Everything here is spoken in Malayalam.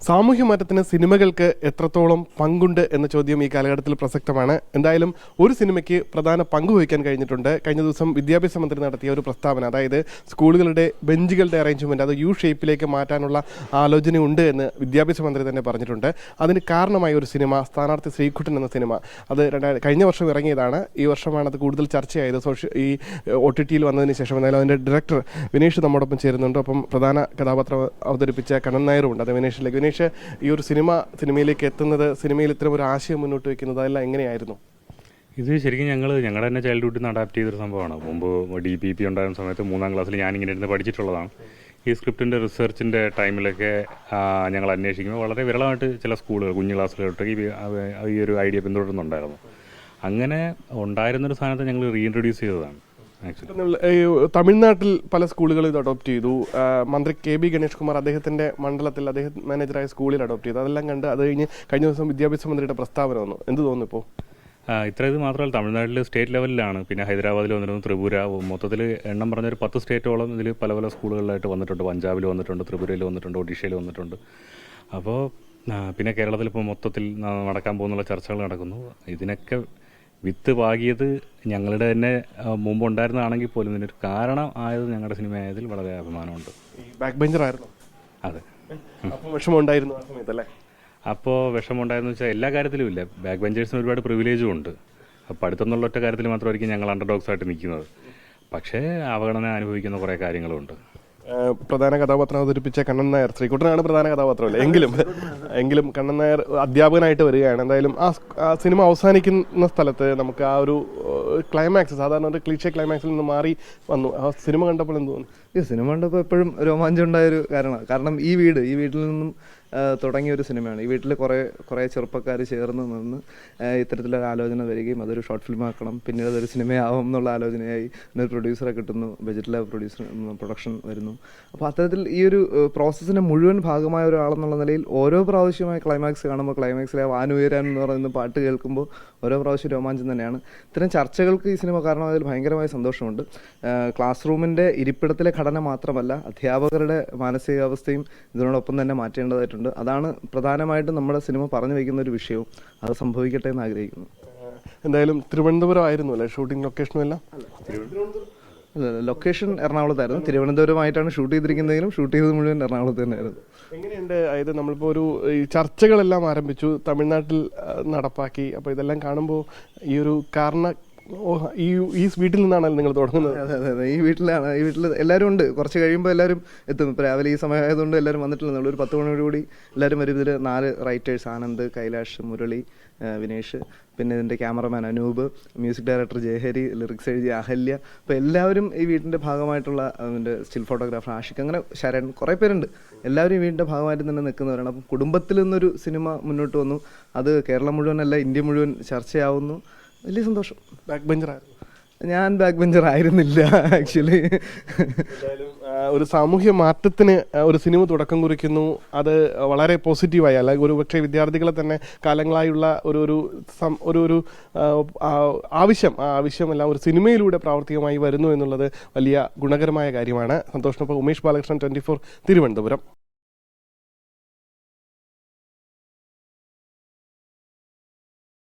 സാമൂഹ്യ മാറ്റത്തിന് സിനിമകൾക്ക് എത്രത്തോളം പങ്കുണ്ട് എന്ന ചോദ്യം ഈ കാലഘട്ടത്തിൽ പ്രസക്തമാണ്. എന്തായാലും ഒരു സിനിമയ്ക്ക് പ്രധാന പങ്ക് വഹിക്കാൻ കഴിഞ്ഞിട്ടുണ്ട്. കഴിഞ്ഞ ദിവസം വിദ്യാഭ്യാസ മന്ത്രി നടത്തിയ ഒരു പ്രസ്താവന, അതായത് സ്കൂളുകളുടെ ബെഞ്ചുകളുടെ അറേഞ്ച്മെൻറ്റ് അത് യു ഷേപ്പിലേക്ക് മാറ്റാനുള്ള ആലോചനയുണ്ട് എന്ന് വിദ്യാഭ്യാസ മന്ത്രി തന്നെ പറഞ്ഞിട്ടുണ്ട്. അതിന് കാരണമായ ഒരു സിനിമ സ്ഥാനാർത്ഥി ശ്രീകുട്ടൻ എന്ന സിനിമ, അത് കഴിഞ്ഞ വർഷം ഇറങ്ങിയതാണ്. ഈ വർഷമാണ് അത് കൂടുതൽ ചർച്ചയായത് ഈ OTT-യിൽ വന്നതിന് ശേഷം. എന്തായാലും അതിൻ്റെ ഡയറക്ടർ വിനേഷ് നമ്മോടൊപ്പം ചേരുന്നുണ്ട്. ഒപ്പം പ്രധാന കഥാപാത്രം അവതരിപ്പിച്ച കണ്ണൻ നായരും ഉണ്ട്. അത് വിനേഷിലേക്ക്. വിനേഷ്, ഈ ഒരു സിനിമയിലേക്ക് എത്തുന്നത്, സിനിമയിൽ ഇത്തരം ഒരു ആശയം മുന്നോട്ട് വയ്ക്കുന്നത് അതെല്ലാം എങ്ങനെയായിരുന്നു? ഇത് ശരിക്കും ഞങ്ങളുടെ തന്നെ ചൈൽഡ്ഹുഡിൽ നിന്ന് അഡാപ്റ്റ് ചെയ്തൊരു സംഭവമാണ്. മുമ്പ് DPP ഉണ്ടായിരുന്ന സമയത്ത് 3ാം ക്ലാസ്സിൽ ഞാനിങ്ങനെ ഇരുന്ന് പഠിച്ചിട്ടുള്ളതാണ്. ഈ സ്ക്രിപ്റ്റിൻ്റെ റിസർച്ചിൻ്റെ ടൈമിലൊക്കെ ഞങ്ങൾ അന്വേഷിക്കുമ്പോൾ വളരെ വിരളമായിട്ട് ചില സ്കൂളുകൾ കുഞ്ഞു ക്ലാസ്സിലോട്ട് ഈ ഒരു ഐഡിയ പിന്തുടരുന്നുണ്ടായിരുന്നു. അങ്ങനെ ഉണ്ടായിരുന്നൊരു സാധനത്തെ ഞങ്ങൾ റീഇൻട്രൊഡ്യൂസ് ചെയ്തതാണ്. തമിഴ്നാട്ടിൽ പല സ്കൂളുകളും ഇത് അഡോപ്റ്റ് ചെയ്തു. മന്ത്രി KB ഗണേഷ് കുമാർ അദ്ദേഹത്തിൻ്റെ മണ്ഡലത്തിൽ അദ്ദേഹം മാനേജറായ സ്കൂളിൽ അഡോപ്റ്റ് ചെയ്തു. അതെല്ലാം കണ്ട് അത് കഴിഞ്ഞ ദിവസം വിദ്യാഭ്യാസ മന്ത്രിയുടെ പ്രസ്താവന വന്നു. എന്ത് തോന്നുന്നു ഇപ്പോൾ? ഇത് മാത്രമല്ല, തമിഴ്നാട്ടിൽ സ്റ്റേറ്റ് ലെവലിലാണ്, പിന്നെ ഹൈദരാബാദിൽ വന്നിരുന്നു, ത്രിപുര, മൊത്തത്തിൽ എണ്ണം പറഞ്ഞൊരു 10 സ്റ്റേറ്റോളം ഇതിൽ പല പല സ്കൂളുകളിലായിട്ട് വന്നിട്ടുണ്ട്. പഞ്ചാബിൽ വന്നിട്ടുണ്ട്, ത്രിപുരയിൽ വന്നിട്ടുണ്ട്, ഒഡീഷയിൽ വന്നിട്ടുണ്ട്. അപ്പോൾ പിന്നെ കേരളത്തിൽ ഇപ്പോൾ മൊത്തത്തിൽ നടക്കാൻ പോകുന്നുള്ള ചർച്ചകൾ നടക്കുന്നു. ഇതിനൊക്കെ വിത്ത് പാകിയത് ഞങ്ങളുടെ തന്നെ മുമ്പുണ്ടായിരുന്നതാണെങ്കിൽ പോലും ഇതിനൊരു കാരണം ആയത് ഞങ്ങളുടെ സിനിമ ആയതിൽ വളരെ അഭിമാനമുണ്ട്. ബാക്ക് ബെഞ്ചർ ആയിരുന്നു. അതെ. അപ്പോൾ വിഷമമുണ്ടായിരുന്നു ആ സമയത്തല്ലേ? അപ്പോൾ വിഷമമുണ്ടായെന്ന് വെച്ചാൽ എല്ലാ കാര്യത്തിലും ഇല്ല. ബാക്ക് ബെഞ്ചേഴ്സിന് ഒരുപാട് പ്രിവിലേജും ഉണ്ട്. പഠിത്തം എന്നുള്ള ഒറ്റ കാര്യത്തിൽ മാത്രമായിരിക്കും ഞങ്ങൾ അണ്ടർഡോഗ്സ് ആയിട്ട് നിൽക്കുന്നത്. പക്ഷേ അവഗണന അനുഭവിക്കുന്ന കുറേ കാര്യങ്ങളുണ്ട്. പ്രധാന കഥാപാത്രം അവതരിപ്പിച്ച കണ്ണൻ നായർ, ശ്രീകുട്ടനാണ് പ്രധാന കഥാപാത്രമല്ലേ, എങ്കിലും കണ്ണൻ നായർ അധ്യാപകനായിട്ട് വരികയാണ്. എന്തായാലും ആ സിനിമ അവസാനിക്കുന്ന സ്ഥലത്ത് നമുക്ക് ആ ഒരു ക്ലൈമാക്സ്, സാധാരണ ഒരു ക്ലീഷേ ക്ലൈമാക്സിൽ നിന്ന് മാറി വന്നു. ആ സിനിമ കണ്ടപ്പോൾ എന്ത് തോന്നി? ഈ സിനിമ കണ്ടപ്പോൾ എപ്പോഴും രോമാഞ്ചം ഉണ്ടായൊരു കാരണം ഈ വീട്ടിൽ നിന്നും തുടങ്ങിയ ഒരു സിനിമയാണ്. ഈ വീട്ടിൽ കുറേ ചെറുപ്പക്കാർ ചേർന്ന് നിന്ന് ഇത്തരത്തിലൊരു ആലോചന വരികയും അതൊരു ഷോർട്ട് ഫിലിം ആക്കണം, പിന്നീട് അതൊരു സിനിമയാവും എന്നുള്ള ആലോചനയായി ഒരു പ്രൊഡ്യൂസറെ കിട്ടുന്നു, ബജറ്റിലെ പ്രൊഡക്ഷൻ വരുന്നു. അപ്പോൾ അത്തരത്തിൽ ഈ ഒരു പ്രോസസ്സിൻ്റെ മുഴുവൻ ഭാഗമായ ഒരാളെന്നുള്ള നിലയിൽ ഓരോ പ്രാവശ്യമായി ക്ലൈമാക്സ് കാണുമ്പോൾ, ക്ലൈമാക്സിലെ വാനുയരാൻ എന്ന് പറയുന്ന പാട്ട് കേൾക്കുമ്പോൾ ഓരോ പ്രാവശ്യം രോമാഞ്ചം തന്നെയാണ്. ഇത്തരം ചർച്ചകൾക്ക് ഈ സിനിമ കാരണമായതിൽ ഭയങ്കരമായ സന്തോഷമുണ്ട്. ക്ലാസ് റൂമിൻ്റെ ഇരിപ്പിടത്തിലെ ഘടന മാത്രമല്ല, അധ്യാപകരുടെ മാനസികാവസ്ഥയും ഇതിനോടൊപ്പം തന്നെ മാറ്റേണ്ടതായിട്ടുണ്ട്. അതാണ് പ്രധാനമായിട്ടും നമ്മുടെ സിനിമ പറഞ്ഞു വയ്ക്കുന്ന ഒരു വിഷയവും. അത് സംഭവിക്കട്ടെ എന്ന് ആഗ്രഹിക്കുന്നു. എന്തായാലും തിരുവനന്തപുരം ആയിരുന്നു അല്ലേ ഷൂട്ടിംഗ് ലൊക്കേഷനും എല്ലാം? ലൊക്കേഷൻ എറണാകുളത്തായിരുന്നു. തിരുവനന്തപുരമായിട്ടാണ് ഷൂട്ട് ചെയ്തിരിക്കുന്നതെങ്കിലും ഷൂട്ട് ചെയ്തത് മുഴുവൻ എറണാകുളത്ത് തന്നെയായിരുന്നു. എങ്ങനെയുണ്ട്? അതായത് നമ്മളിപ്പോൾ ഈ ചർച്ചകളെല്ലാം ആരംഭിച്ചു, തമിഴ്നാട്ടിൽ നടപ്പാക്കി. അപ്പോൾ ഇതെല്ലാം കാണുമ്പോൾ ഈ ഒരു ഈ വീട്ടിൽ നിന്നാണല്ലോ നിങ്ങൾ തുടങ്ങുന്നത്? അതെ, ഈ വീട്ടിൽ എല്ലാവരും ഉണ്ട്. കുറച്ച് കഴിയുമ്പോൾ എല്ലാവരും എത്തും. ഇപ്പോൾ രാവിലെ ഈ സമയമായതുകൊണ്ട് എല്ലാവരും വന്നിട്ടില്ല. ഒരു 10 മണിയോടുകൂടി എല്ലാവരും വരും. ഇതിൽ 4 റൈറ്റേഴ്സ്, ആനന്ദ്, കൈലാഷ്, മുരളി, വിനേഷ്, പിന്നെ ഇതിൻ്റെ cameraman Anoop, music director Jayahari, lyrics എഴുതിയ അഹല്യ. അപ്പോൾ എല്ലാവരും ഈ വീടിൻ്റെ ഭാഗമായിട്ടുള്ള അതിൻ്റെ സ്റ്റിൽ ഫോട്ടോഗ്രാഫർ ആഷിഖ്, അങ്ങനെ ശരൺ, കുറേ പേരുണ്ട്. എല്ലാവരും ഈ വീടിൻ്റെ ഭാഗമായിട്ട് തന്നെ നിൽക്കുന്നവരാണ്. അപ്പം കുടുംബത്തിൽ നിന്നൊരു സിനിമ മുന്നോട്ട് വന്നു. അത് കേരളം മുഴുവനല്ല, ഇന്ത്യ മുഴുവൻ ചർച്ചയാവുന്നു. വലിയ സന്തോഷം. ബാക്ക് ബെഞ്ചറായിരുന്നു? ഞാൻ ബാക്ക് ബെഞ്ചർ ആയിരുന്നില്ല ആക്ച്വലി. ഒരു സാമൂഹ്യ മാറ്റത്തിന് ഒരു സിനിമ തുടക്കം കുറിക്കുന്നു. അത് വളരെ പോസിറ്റീവായി, അല്ലെങ്കിൽ ഒരു പക്ഷേ വിദ്യാർത്ഥികളെ തന്നെ കാലങ്ങളായുള്ള ഒരു ആവശ്യമെല്ലാം ഒരു സിനിമയിലൂടെ പ്രാവർത്തികമായി വരുന്നു എന്നുള്ളത് വലിയ ഗുണകരമായ കാര്യമാണ്. സന്തോഷം. ഉമേഷ് ബാലകൃഷ്ണൻ, 24 തിരുവനന്തപുരം.